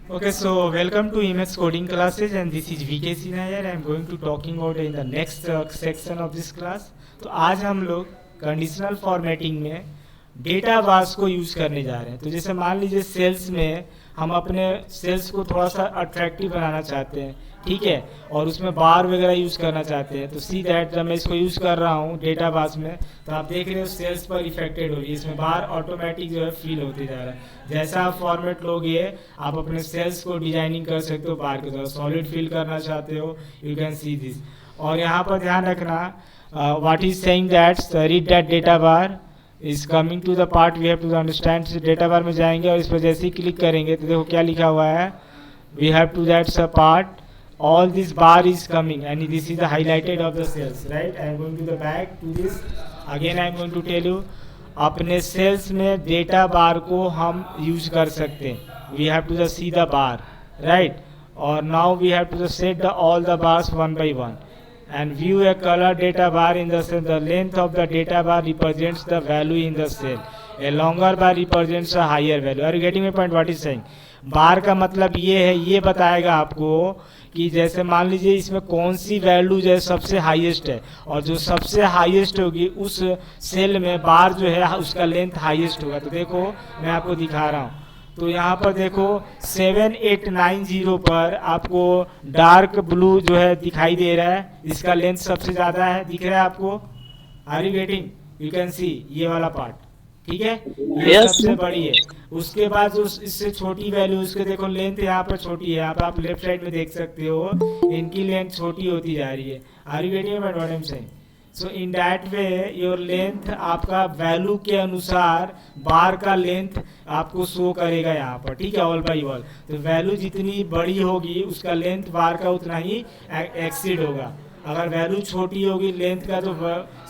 Okay, so welcome to Emacs coding classes, and this is VK Sinha here. I am going to talking about in the next section of this class. तो आज हम लोग conditional formatting में data bars को use करने जा रहे हैं। तो जैसे मान लीजिए सेल्स में हम अपने सेल्स को थोड़ा सा अट्रैक्टिव बनाना चाहते हैं, ठीक है, और उसमें बार वगैरह यूज़ करना चाहते हैं। तो सी दैट जब मैं इसको यूज़ कर रहा हूँ डेटा बार्स में, तो आप देख रहे हो सेल्स पर इफेक्टेड हो रही है, इसमें बार ऑटोमेटिक जो है फिल होते जा रहा है। जैसा आप फॉर्मेट लोगे आप अपने सेल्स को डिजाइनिंग कर सकते हो बार की तरह। सॉलिड फिल करना चाहते हो, यू कैन सी दिस। और यहाँ पर ध्यान रखना, what is saying that read that data bar is coming to the part we have to understand. Data bar में जाएंगे और इस पर जैसे ही क्लिक करेंगे तो देखो क्या लिखा हुआ है, we have to that's a part, all this bar is coming and this is the highlighted of the cells, right? I am going to the back to this again. I am going to tell you, अपने sales में data bar को हम use कर सकते हैं। We have to see the bar, right, और now we have to set the all the bars one by one and view a color data bar in the cell. The length of the data bar represents the value in the cell. A longer bar represents a higher value. Are you getting my point? What is saying? बार का मतलब ये है, ये बताएगा आपको कि जैसे मान लीजिए इसमें कौन सी वैल्यू जो है सबसे हाईएस्ट है, और जो सबसे हाईएस्ट होगी उस सेल में बार जो है उसका लेंथ हाईएस्ट होगा। तो देखो मैं आपको दिखा रहा हूँ, तो यहाँ पर देखो 7890 पर आपको डार्क ब्लू जो है दिखाई दे रहा है, इसका लेंथ सबसे ज़्यादा है, दिख रहा है आपको? Are you getting? You can see ये वाला पार्ट, ठीक है, ये यस सबसे बड़ी है। उसके बाद जो इससे छोटी वैल्यू, उसके देखो लेंथ यहाँ पर छोटी है, यहाँ पर आप लेफ्ट साइड में देख सकते हो इनकी लेंथ छोटी होती जा रही है। Are you getting what I am saying? So in that way your length आपका वैल्यू के अनुसार बार का लेंथ आपको शो करेगा यहाँ पर, ठीक है, ऑल बाई ऑल। तो वैल्यू जितनी बड़ी होगी उसका लेंथ बार का उतना ही एक्सीड होगा। अगर वैल्यू छोटी होगी लेंथ का जो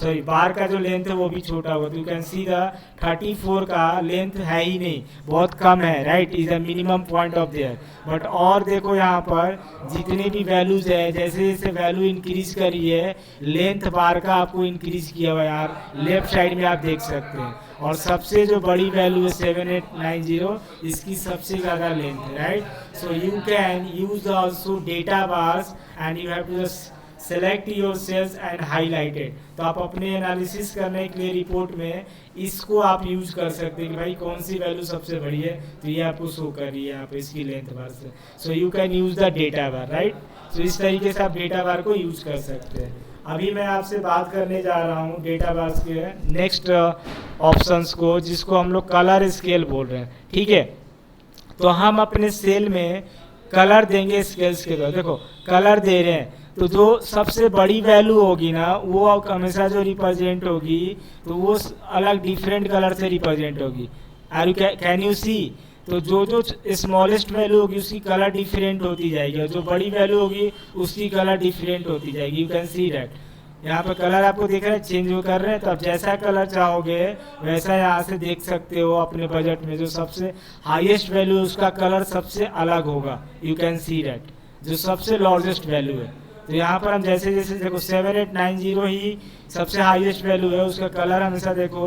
सॉरी बार का जो लेंथ है वो भी छोटा होगा। तो यू कैन सी द 34 का लेंथ है ही नहीं, बहुत कम है, right, is the minimum point of their. But और देखो यहाँ पर जितने भी वैल्यूज है, जैसे जैसे वैल्यू इंक्रीज करी है लेंथ बार का आपको इंक्रीज किया हुआ यार, लेफ्ट साइड में आप देख सकते हैं। और सबसे जो बड़ी वैल्यू है 7890, इसकी सबसे ज़्यादा लेंथ है, right. So you can use also data bars and you have to select your cells and highlighted. तो आप अपने एनालिसिस करने के लिए रिपोर्ट में इसको आप यूज कर सकते हैं कि भाई कौन सी वैल्यू सबसे बड़ी है, तो ये आपको शो कर रही है यहाँ पे इसकी लेंथ बार से। So you can use the data bar, right. सो इस तरीके से आप डेटा बार को यूज कर सकते हैं। अभी मैं आपसे बात करने जा रहा हूँ डेटा बार्स के नेक्स्ट ऑप्शंस को, जिसको हम लोग कलर स्केल बोल रहे हैं, ठीक है। तो हम अपने सेल में कलर देंगे स्केल्स के द्वारा। देखो कलर दे रहे हैं तो जो सबसे बड़ी वैल्यू होगी ना वो हमेशा जो रिप्रेजेंट होगी तो वो अलग डिफरेंट कलर से रिप्रेजेंट होगी। Are you can you see? तो जो जो स्मॉलेस्ट वैल्यू होगी उसकी कलर डिफरेंट होती जाएगी, और जो बड़ी वैल्यू होगी उसकी कलर डिफरेंट होती जाएगी। यू कैन सी दैट यहाँ पर कलर आपको दिख रहा है चेंज हो कर रहे हैं। तो आप जैसा कलर चाहोगे वैसा यहाँ से देख सकते हो अपने बजट में। जो सबसे हाईएस्ट वैल्यू है उसका कलर सबसे अलग होगा, यू कैन सी दैट, जो सबसे लार्जेस्ट वैल्यू है। तो यहाँ पर हम जैसे जैसे देखो 7890 ही सबसे हाईएस्ट वैल्यू है, उसका कलर हमेशा देखो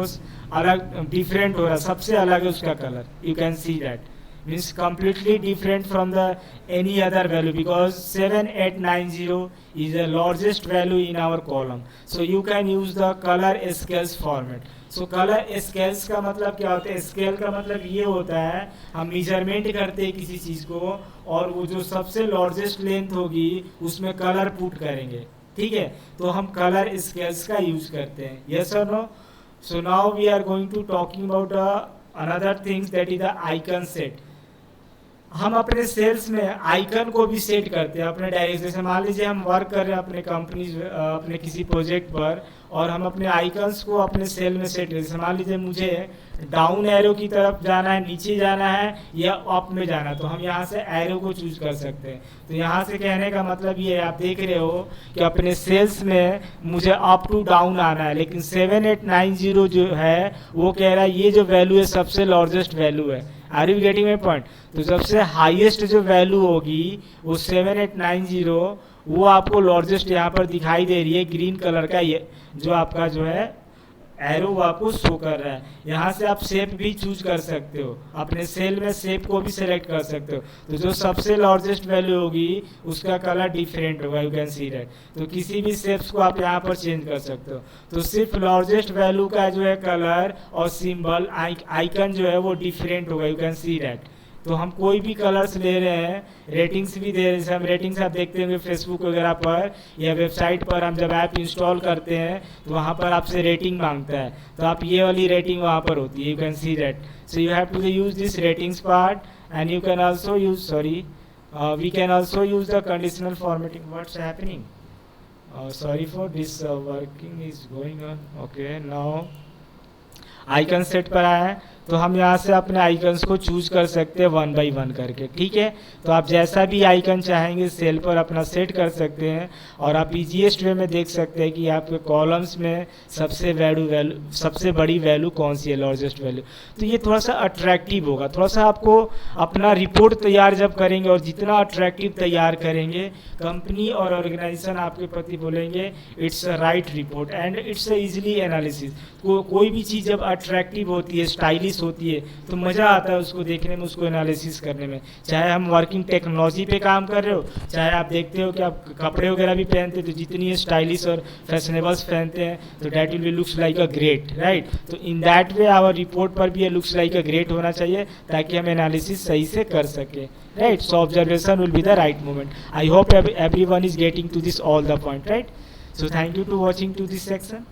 अलग डिफरेंट हो रहा है, सबसे अलग है उसका colour. You can see that means completely different from the any other value, because 7890 is the largest value in our column. So you can use the color scales format. So color scales का मतलब क्या होता है? Scale का मतलब ये होता है हम मेजरमेंट करते हैं किसी चीज़ को, और वो जो सबसे लार्जेस्ट लेंथ होगी उसमें कलर पुट करेंगे, ठीक है। तो हम कलर स्केल्स का यूज करते हैं, यस और no? So now we are going to talking about another things that is the icon set. हम अपने सेल्स में आइकन को भी सेट करते हैं अपने डायरेक्ट। जैसे मान लीजिए हम वर्क कर रहे हैं अपने कंपनी अपने किसी प्रोजेक्ट पर, और हम अपने आइकन्स को अपने सेल में सेट करते हैं। मान लीजिए मुझे डाउन एरो की तरफ जाना है, नीचे जाना है, या अप में जाना है, तो हम यहाँ से एरो को चूज कर सकते हैं। तो यहाँ से कहने का मतलब ये है, आप देख रहे हो कि अपने सेल्स में मुझे अप टू डाउन आना है, लेकिन 7890 जो है वो कह रहा है ये जो वैल्यू है सबसे लार्जेस्ट वैल्यू है। Are you getting my point? तो सबसे हाईएस्ट जो वैल्यू होगी वो 7890, वो आपको लार्जेस्ट यहाँ पर दिखाई दे रही है ग्रीन कलर का, ये जो आपका जो है एरो आपको शो कर रहा है। यहाँ से आप शेप भी चूज कर सकते हो, अपने सेल में शेप को भी सिलेक्ट कर सकते हो। तो जो सबसे लार्जेस्ट वैल्यू होगी उसका कलर डिफरेंट होगा, यू कैन सी दैट। तो किसी भी शेप्स को आप यहाँ पर चेंज कर सकते हो। तो सिर्फ लार्जेस्ट वैल्यू का जो है कलर और सिंबल आइकन जो है वो डिफरेंट होगा, यू कैन सी दैट। तो हम कोई भी कलर्स ले रहे हैं, रेटिंग्स भी दे रहे हैं, जैसे हम रेटिंग्स आप देखते होंगे फेसबुक वगैरह पर या वेबसाइट पर, हम जब ऐप इंस्टॉल करते हैं तो वहाँ पर आपसे रेटिंग मांगता है, तो आप ये वाली रेटिंग वहाँ पर होती है, you can see that. So you have to use this ratings part and you can also use we can also use the conditional formatting. What's happening? Sorry for this, working is going on. Okay, now icon set पर आया है, तो हम यहाँ से अपने icons को choose कर सकते हैं 1 by 1 करके, ठीक है। तो आप जैसा भी आइकन चाहेंगे सेल पर अपना सेट कर सकते हैं, और आप इजीएस्ट वे में देख सकते हैं कि आपके कॉलम्स में सबसे बड़ी वैल्यू कौन सी है, लार्जेस्ट वैल्यू। तो ये थोड़ा सा अट्रैक्टिव होगा, थोड़ा सा आपको अपना रिपोर्ट तैयार जब करेंगे और जितना अट्रैक्टिव तैयार करेंगे, कंपनी और ऑर्गेनाइजेशन आपके प्रति बोलेंगे it's a right report and it's a easily analysis. कोई भी चीज़ जब अट्रैक्टिव होती है, स्टाइलिश होती है, तो मज़ा आता है उसको देखने में, उसको एनालिसिस करने में। चाहे हम वर्किंग टेक्नोलॉजी पे काम कर रहे हो, चाहे आप देखते हो कि आप कपड़े वगैरह भी पहनते हो, तो जितनी स्टाइलिश और फैशनेबल्स पहनते हैं तो that will be looks like a great, right. तो in that way our report पर भी ये लुक्स लाइक अ ग्रेट होना चाहिए, ताकि हम एनालिसिस सही से कर सके, right. So observation will be the right moment. I hope everyone is getting to this all the point, right. So thank you to watching to this section.